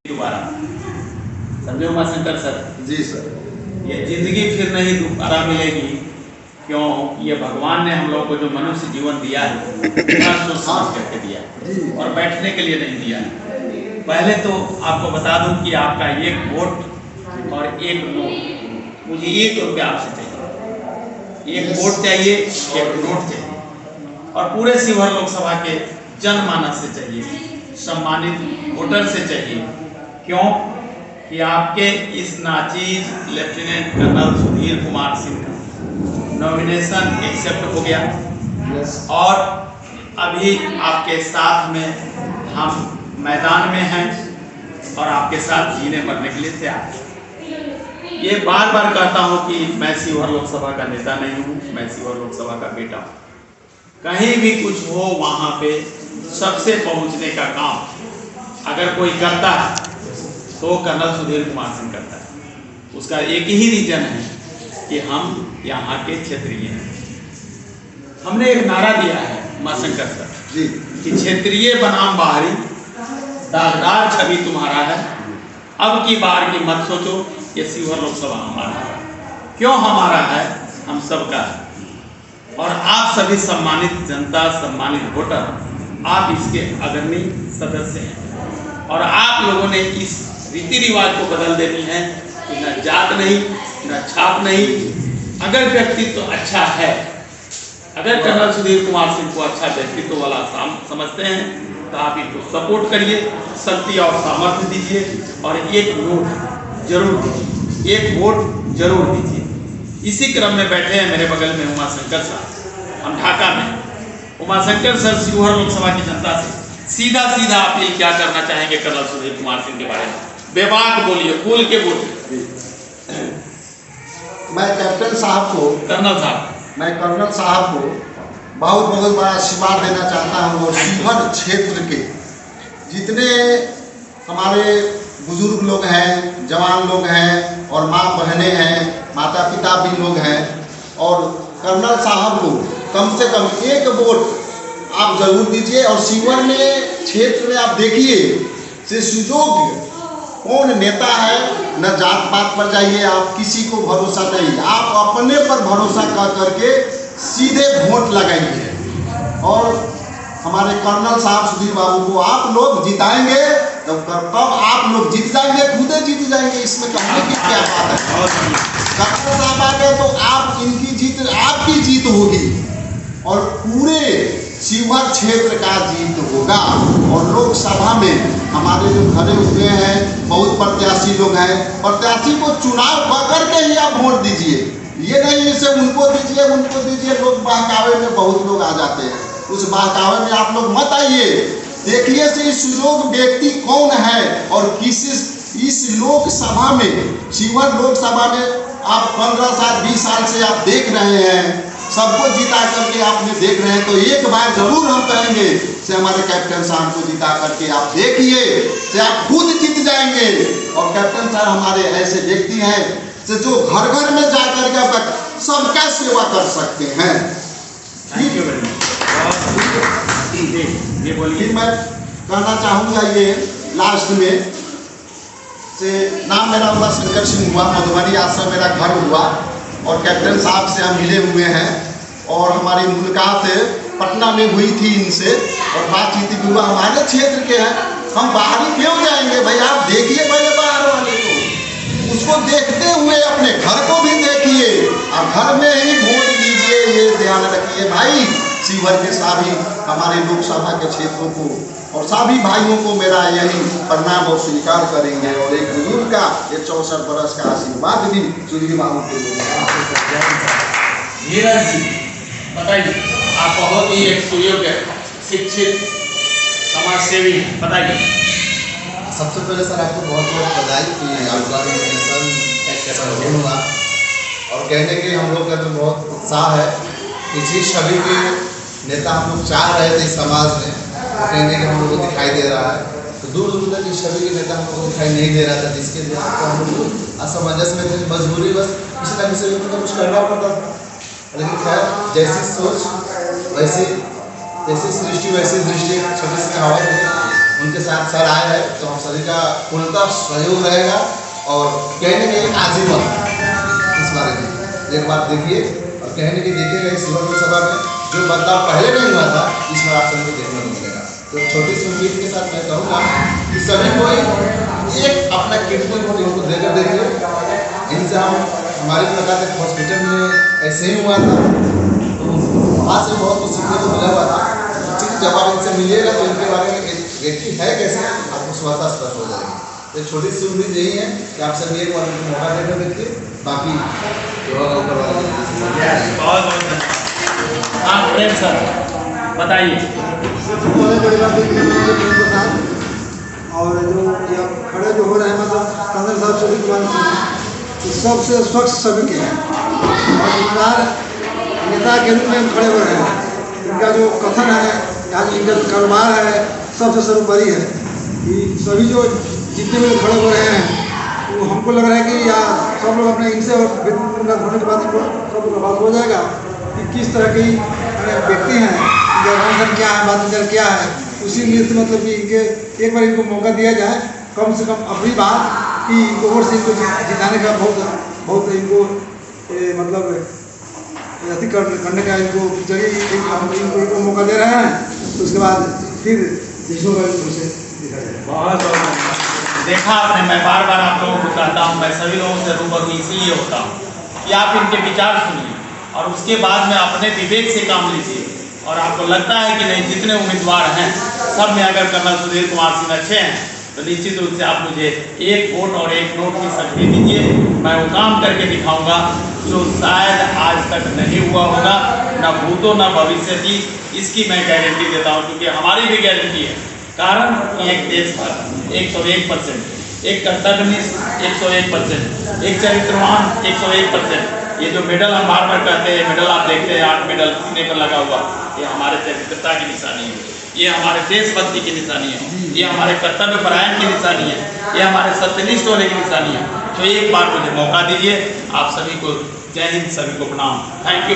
दोबारा समझे उमाशंकर सर। जी सर। ये जिंदगी फिर नहीं दोबारा मिलेगी। क्यों? ये भगवान ने हम लोग को जो मनुष्य जीवन दिया है इतना सोच समझ करके दिया है और बैठने के लिए नहीं दिया है। पहले तो आपको बता दूं कि आपका एक वोट और एक नोट, मुझे ₹1 आपसे चाहिए। एक वोट चाहिए, एक नोट चाहिए और पूरे शिवहर लोकसभा के जनमानस से चाहिए, सम्मानित वोटर से चाहिए। क्यों कि आपके इस नाचीज लेफ्टिनेंट कर्नल सुधीर कुमार सिंह का नॉमिनेशन एक्सेप्ट हो गया और अभी आपके साथ में हम मैदान में हैं और आपके साथ जीने मरने के लिए तैयार हैं। ये बार बार कहता हूं कि मैं शिवहर लोकसभा का नेता नहीं हूं, मैं शिवहर लोकसभा का बेटा हूं। कहीं भी कुछ हो वहां पे सबसे पहुंचने का काम अगर कोई करता है तो कर्नल सुधीर कुमार सिंह करता है। उसका एक ही रीजन है कि हम यहाँ के क्षेत्रीय हैं। हमने एक नारा दिया है उमाशंकर सर जी कि क्षेत्रीय बनाम बाहरी, दागदार छवि तुम्हारा है, अब की बार की मत सोचो, ये शिवहर लोकसभा हमारा है। क्यों हमारा है? हम सबका है और आप सभी सम्मानित जनता, सम्मानित वोटर, आप इसके अग्रणी सदस्य हैं और आप लोगों ने इस रीति रिवाज को बदल देनी है कि न जात नहीं, न छाप नहीं। अगर व्यक्तित्व तो अच्छा है, अगर कर्नल सुधीर कुमार सिंह को अच्छा व्यक्तित्व वाला समझते हैं तो आप इनको सपोर्ट करिए, शक्ति और सामर्थ्य दीजिए और एक नोट जरूर दीजिए, एक वोट जरूर दीजिए। इसी क्रम में बैठे हैं मेरे बगल में उमाशंकर सर, हम ढाका में। उमाशंकर सर शिवहर लोकसभा की जनता से सीधा सीधा अपील क्या करना चाहेंगे कर्नल सुधीर कुमार सिंह के बारे में? बेबाक बोलिए, बोल के बोलिए। मैं कैप्टन साहब को, कर्नल साहब को बहुत बहुत बड़ा आशीर्वाद देना चाहता हूँ और शिवहर क्षेत्र के जितने हमारे बुजुर्ग लोग हैं, जवान लोग हैं और माँ बहनें हैं, माता पिता भी लोग हैं और कर्नल साहब को कम से कम एक वोट आप जरूर दीजिए। और शिवहर में क्षेत्र में आप देखिए से सुयोग्य कौन नेता है, न जात पात पर जाइए, आप किसी को भरोसा नहीं, आप अपने पर भरोसा कर करके सीधे वोट लगाइए और हमारे कर्नल साहब सुधीर बाबू को आप लोग जिताएंगे तब आप लोग जीत जाएंगे, खुदे जीत जाएंगे। इसमें कहने की क्या बात है? कर्नल साहब आ गए तो आप इनकी जीत, आपकी जीत होगी और पूरे शिवहर क्षेत्र का जीत होगा। और लोकसभा में हमारे जो खड़े हुए हैं बहुत प्रत्याशी लोग हैं, प्रत्याशी को चुनाव कर के ही आप वोट दीजिए, ये नहीं इसे उनको दीजिए। लोग बहकावे में बहुत लोग आ जाते हैं, उस बहकावे में आप लोग मत आइए। देखिए से इस लोग व्यक्ति कौन है और किस इस लोकसभा में, शिवहर लोकसभा में आप 15 साल 20 साल से आप देख रहे हैं, सबको जिता करके आपने देख रहे हैं, तो एक बार जरूर हम कहेंगे से हमारे कैप्टन साहब को जिता करके आप देखिए से आप खुद जीत जाएंगे। और कैप्टन साहब हमारे ऐसे व्यक्ति हैं से जो घर घर में जा करके आपका सबका सेवा कर सकते हैं। फिर मैं कहना चाहूँगा ये लास्ट में से नाम मेरा उमाशंकर सिंह हुआ, मधुबनी आश्रम मेरा घर हुआ और कैप्टन साहब से हम मिले हुए हैं और हमारी मुलाकात पटना में हुई थी इनसे और बातचीत भी हुआ। हमारे क्षेत्र के हैं, हम बाहर क्यों जाएंगे भाई? आप देखिए पहले बाहर वाले को, उसको देखते हुए अपने घर को भी देखिए और घर में ही वोट दीजिए, ये ध्यान रखिए भाई। शिवहर के सभी हमारे लोकसभा के क्षेत्रों को और सभी भाइयों को मेरा यही प्रणाम और स्वीकार करेंगे और एक बुजुर्ग का 64 बरस का आशीर्वाद भी सुधीर बाबू को धीरज जी बताइए, आप बहुत ही एक सुयोग्य शिक्षित समाज सेवी हैं, बताइए। सबसे पहले सर आपको बहुत बहुत बधाई कि आपका नॉमिनेशन कैसे हुआ और कहने के हम लोग का तो बहुत उत्साह है कि जिस छवि के नेता हम लोग चाह रहे थे समाज में, कहने के हम लोग को दिखाई दे रहा है, तो दूर दूर तक इस छवि के नेता हम लोग को दिखाई नहीं दे रहा था, जिसके लिए तो हम लोग असमंजस में थे, मजबूरी बस किसी तरह से कुछ करना पड़ता था। लेकिन खैर जैसी सोच वैसी, जैसी सृष्टि वैसी दृष्टि, 26 में हवा उनके साथ सर आए हैं, तो हम सभी का पूर्णतः सहयोग रहेगा और कहने के लिए आजीवन इस बारे में एक बात देखिए और कहने की देखिएगा इस शिवहर लोकसभा में जो बदलाव पहले नहीं हुआ था इस बार आप सभी को देखने को मिलेगा। तो छोटी सी उम्मीद के साथ मैं कहूँगा कि सभी को एक अपना किडनी वोट इनको देकर देखिए। इनसे हम हमारे प्रकार के हॉस्पिटल में ऐसे ही हुआ था, तो वहाँ से बहुत कुछ सीखने को मिला हुआ था। ठीक जब आप इनसे मिलिएगा तो इनके बारे में एक व्यक्ति है कैसे आपको स्वतः स्पष्ट हो जाएगी। तो छोटी सी उम्मीद यही है कि आप सभी एक बार उनको मौका देकर देखिए, बाकी जो होगा ऊपर वाला बहुत बहुत धन्यवाद। हाँ प्रेम सर बताइए। और जो ये खड़े जो हो रहे हैं मतलब कर्नल साहब शोभित कुमार सिंह सबसे स्वच्छ सभी के हैं और ईमानदार नेता के रूप में हम खड़े हो रहे हैं। इनका जो कथन है यहाँ जो इनका कारोबार है सबसे सर्वोपरि है कि सभी जो जितने भी खड़े हो रहे हैं वो हमको लग रहा है कि या सब लोग अपने इनसे और होने के बाद सब लोग बात हो जाएगा कि किस तरह की व्यक्ति हैं, इनका रहन क्या है, बात विचार क्या है। उसी लिए से मतलब कि इनके एक बार इनको मौका दिया जाए, कम से कम अपनी बात कि इनको वोट से इनको जिताने का बहुत इनको मतलब अति करने का इनको चलिए हम इनको मौका दे रहे हैं। तो उसके बाद फिर देशों का उसे दिखा जाए। बहुत बहुत देखा आपने, मैं बार बार आप लोगों को कहता हूँ, मैं सभी लोगों से रूबरू इसलिए होता हूँ कि आप इनके विचार सुनिए और उसके बाद में अपने विवेक से काम लीजिए। और आपको लगता है कि नहीं जितने उम्मीदवार हैं सब में अगर कर्नल सुधीर कुमार सिंह अच्छे हैं तो निश्चित रूप से आप मुझे एक वोट और एक नोट की शक्ति दीजिए। मैं वो काम करके दिखाऊंगा जो शायद आज तक नहीं हुआ होगा, न भूतो न भविष्य की, इसकी मैं गारंटी देता हूँ। क्योंकि हमारी भी गारंटी है, कारण कि एक देशभक्त 101%, एक कर्तव्यनिष्ठ 101%, एक चरित्रवान 101%। ये जो मेडल हम बार बार कहते हैं, मेडल आप देखते हैं 8 मेडल सीने पर लगा हुआ, ये हमारे चरित्रता की निशानी है, ये हमारे देशभक्ति की निशानी है, ये हमारे कर्तव्य परायण की निशानी है, ये हमारे सत्यनिष्ठ होने की निशानी है। तो एक बार मुझे मौका दीजिए। आप सभी को जय हिंद, सभी को प्रणाम। Thank you.